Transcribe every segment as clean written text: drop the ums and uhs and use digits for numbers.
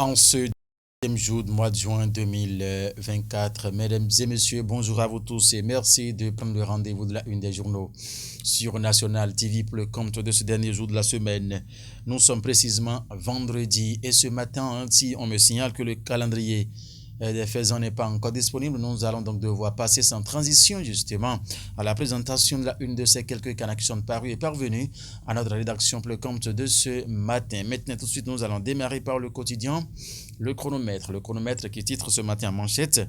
En ce deuxième jour du mois de juin 2024, mesdames et messieurs, bonjour à vous tous et merci de prendre le rendez-vous de la une des journaux sur National TV pour le compte de ce dernier jour de la semaine. Nous sommes précisément vendredi et ce matin, si on me signale que le calendrier des faisans n'est pas encore disponible, nous allons donc devoir passer sans transition justement à la présentation de la une de ces quelques canaux qui sont parus et parvenus à notre rédaction pour le compte de ce matin. Maintenant, tout de suite, nous allons démarrer par le quotidien, le chronomètre. Le chronomètre qui titre ce matin en manchette: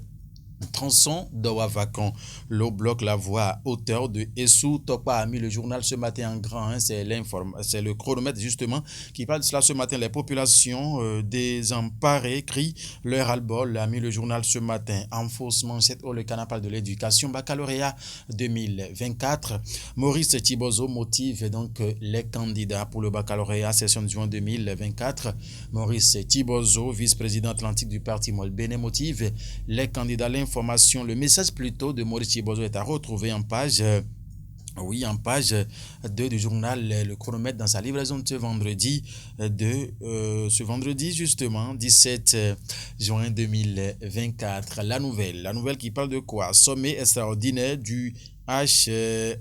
tronçon d'Owa vacant. L'eau bloque la voie à hauteur de Essou. Topa a mis le journal ce matin en grand. C'est le chronomètre justement qui parle de cela ce matin. Les populations désemparées crient leur ras-le-bol. A mis le journal ce matin en fausse manchette. Le canapé de l'éducation. Baccalauréat 2024. Maurice Thibozo motive donc les candidats pour le baccalauréat session de juin 2024. Maurice Thibozo, vice-président atlantique du parti Mol Bénin, motive les candidats. L'information, le message plutôt de Maurice Thibozo est à retrouver en page 2 du journal Le Chronomètre dans sa livraison de ce vendredi justement 17 juin 2024. La nouvelle qui parle de quoi? Sommet extraordinaire du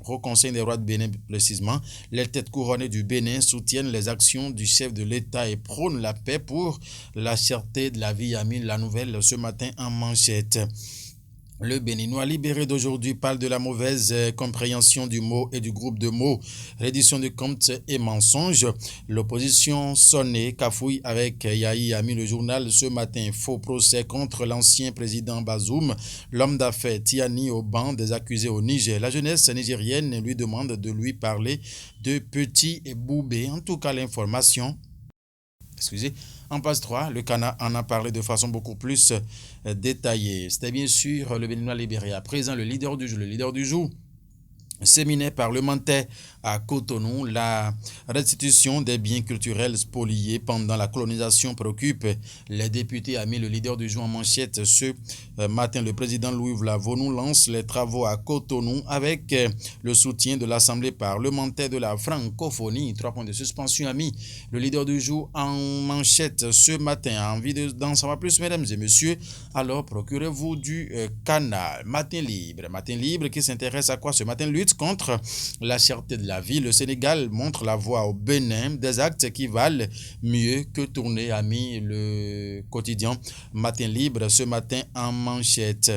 Haut Conseil des rois de Bénin précisément. Les têtes couronnées du Bénin soutiennent les actions du chef de l'État et prônent la paix pour la cherté de la vie. A mis la nouvelle ce matin en manchette. Le Béninois libéré d'aujourd'hui parle de la mauvaise compréhension du mot et du groupe de mots. Reddition de comptes et mensonges. L'opposition sonnée, cafouille avec Yahi, a mis le journal ce matin. Faux procès contre l'ancien président Bazoum. L'homme d'affaires Tiani au banc des accusés au Niger. La jeunesse nigérienne lui demande de lui parler de Petit et Boubé. En tout cas, l'information. En page 3, le Cana en a parlé de façon beaucoup plus détaillée. C'était bien sûr le Béninois libéré. À présent, le leader du jour. Séminaire parlementaire à Cotonou, la restitution des biens culturels spoliés pendant la colonisation préoccupe les députés, a mis le leader du jour en manchette ce matin. Le président Louis Vlavonou lance les travaux à Cotonou avec le soutien de l'Assemblée parlementaire de la francophonie. 3 points de suspension, a mis le leader du jour en manchette ce matin. Envie d'en savoir plus, mesdames et messieurs? Alors procurez-vous du canal. Matin libre qui s'intéresse à quoi ce matin? Lutte contre la cherté de la vie. Le Sénégal montre la voie au Bénin, des actes qui valent mieux que tourner, a mis le quotidien Matin Libre ce matin en manchette.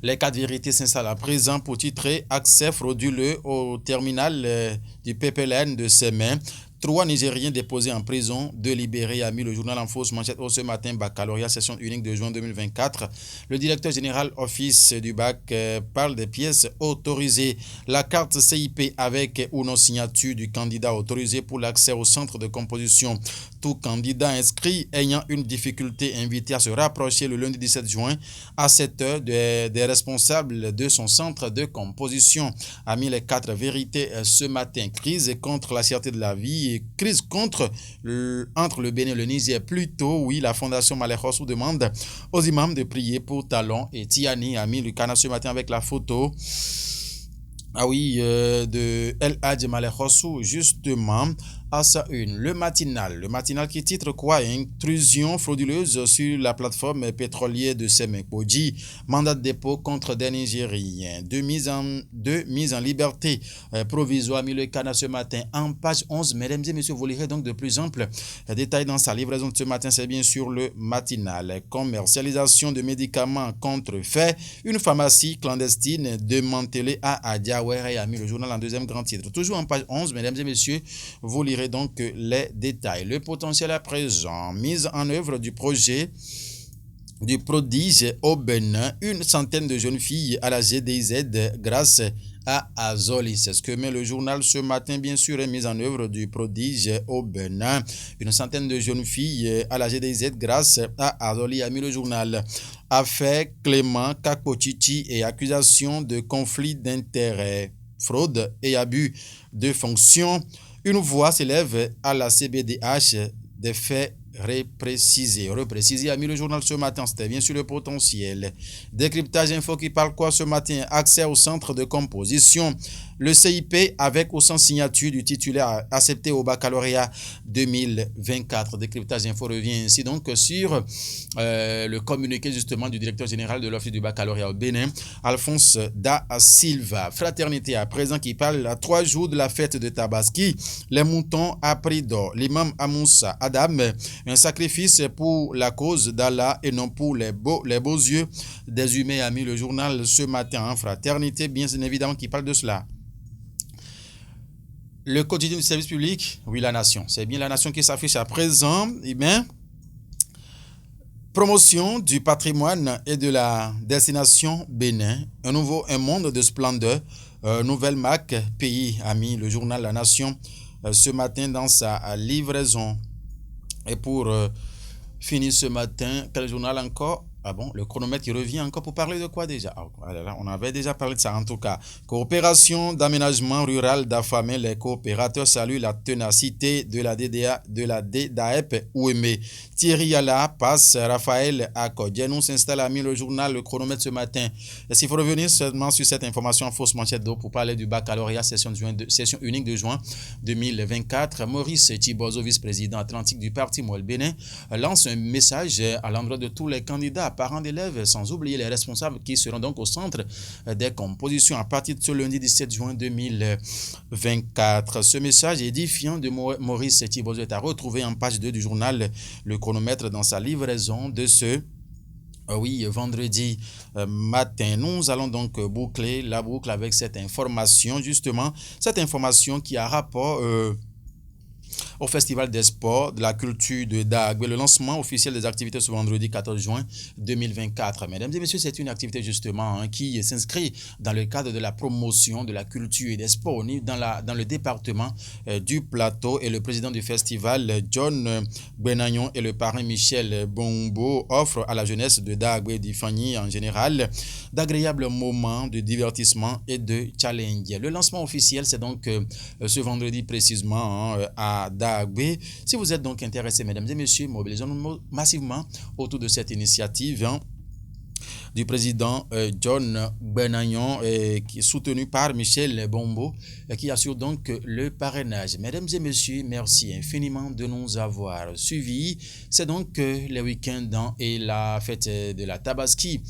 Les 4 vérités s'installent à présent pour titrer accès frauduleux au terminal du PPLN de Sémin. 3 Nigériens déposés en prison, 2 libérés, a mis le journal en fausse manchette ce matin. Baccalauréat session unique de juin 2024. Le directeur général office du bac parle des pièces autorisées. La carte CIP avec ou non signature du candidat autorisé pour l'accès au centre de composition. Tout candidat inscrit ayant une difficulté invité à se rapprocher le lundi 17 juin à 7 heures des responsables de son centre de composition. A mis les 4 vérités ce matin. Crise contre la cherté de la vie et crise entre le Bénin et le Niger. Plutôt, oui, la Fondation Malekhossou demande aux imams de prier pour Talon et Tiani, a mis le canal ce matin avec la photo. De El Hadj Malekhossou, justement, à sa une. Le matinal qui titre quoi? Intrusion frauduleuse sur la plateforme pétrolière de Semenkoji. Mandat de dépôt contre des Nigériens. Deux mises en liberté provisoire. Mis le canal ce matin en page 11. Mesdames et messieurs, vous lirez donc de plus amples détails dans sa livraison de ce matin. C'est bien sûr le matinal. Commercialisation de médicaments contrefaits. Une pharmacie clandestine démantelée à Adiawere, a mis le journal en deuxième grand titre. Toujours en page 11, mesdames et messieurs, vous lirez donc les détails. Le potentiel à présent, mise en œuvre du projet du prodige au Bénin, une centaine de jeunes filles à la GDZ grâce à Azoli. C'est ce que met le journal ce matin, bien sûr, mise en œuvre du prodige au Bénin. Une centaine de jeunes filles à la GDZ grâce à Azoli, a mis le journal. Affaire Clément Kakpochichi et accusation de conflit d'intérêts, fraude et abus de fonction. Une voix s'élève à la CBDH des faits reprécisé, a mis le journal ce matin, c'était bien sûr le potentiel. Décryptage info qui parle quoi ce matin? Accès au centre de composition. Le CIP avec ou sans signature du titulaire accepté au baccalauréat 2024. Décryptage info revient ainsi donc sur le communiqué justement du directeur général de l'Office du baccalauréat au Bénin, Alphonse Da Silva. Fraternité à présent qui parle à 3 jours de la fête de Tabaski. Les moutons à prix d'or. L'imam Amoussa Adam, un sacrifice pour la cause d'Allah et non pour les beaux yeux des humains, a mis le journal ce matin. Fraternité, bien évidemment, qui parle de cela. Le quotidien du service public, oui, La Nation. C'est bien La Nation qui s'affiche à présent. Eh bien, promotion du patrimoine et de la destination Bénin. Un monde de splendeur. Nouvelle marque pays, a mis le journal La Nation ce matin dans sa livraison. Et pour finir ce matin, quel journal encore? Ah bon, le chronomètre qui revient encore pour parler de quoi déjà? On avait déjà parlé de ça en tout cas. Coopération d'aménagement rural d'Afamé, les coopérateurs saluent la ténacité de la DDA, de la DAEP Ouémé. Thierry Yala passe Raphaël à Kodjenou s'installe à mis le journal Le Chronomètre ce matin. S'il faut revenir seulement sur cette information fausse manchette d'eau pour parler du baccalauréat session unique de juin 2024, Maurice Thibozo, vice-président atlantique du parti Mouel Bénin, lance un message à l'endroit de tous les candidats, parents d'élèves, sans oublier les responsables qui seront donc au centre des compositions à partir de ce lundi 17 juin 2024. Ce message édifiant de Maurice Thibozo est à retrouver en page 2 du journal Le Chronomètre dans sa livraison de ce vendredi matin. Nous allons donc boucler la boucle avec cette information, justement, cette information qui a rapport au Festival des sports, de la culture de Dagbe, le lancement officiel des activités ce vendredi 14 juin 2024. Mesdames et messieurs, c'est une activité justement qui s'inscrit dans le cadre de la promotion de la culture et des sports dans le département du Plateau, et le président du festival, John Benagnon, et le parrain Michel Bombo offrent à la jeunesse de Dagbe et d'Ifani en général d'agréables moments de divertissement et de challenge. Le lancement officiel, c'est donc ce vendredi précisément à Dagbe. Si vous êtes donc intéressés, mesdames et messieurs, mobilisons-nous massivement autour de cette initiative du président John Benagnon, qui est soutenu par Michel Bombo, qui assure donc le parrainage. Mesdames et messieurs, merci infiniment de nous avoir suivis. C'est donc le week-end et la fête de la Tabaski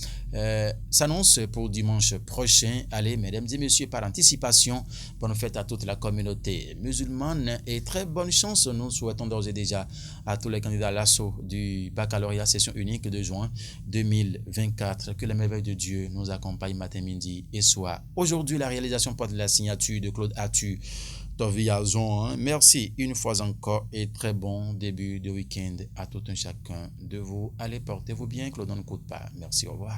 s'annonce pour dimanche prochain. Allez, mesdames et messieurs, par anticipation, bonne fête à toute la communauté musulmane et très bonne chance. Nous souhaitons d'ores et déjà à tous les candidats à l'assaut du baccalauréat session unique de juin 2024. Que la merveille de Dieu nous accompagne matin, midi et soir. Aujourd'hui, la réalisation porte la signature de Claude Atu Toviazon. Merci une fois encore et très bon début de week-end à tout un chacun de vous. Allez, portez-vous bien, Claude, on ne coûte pas. Merci, au revoir.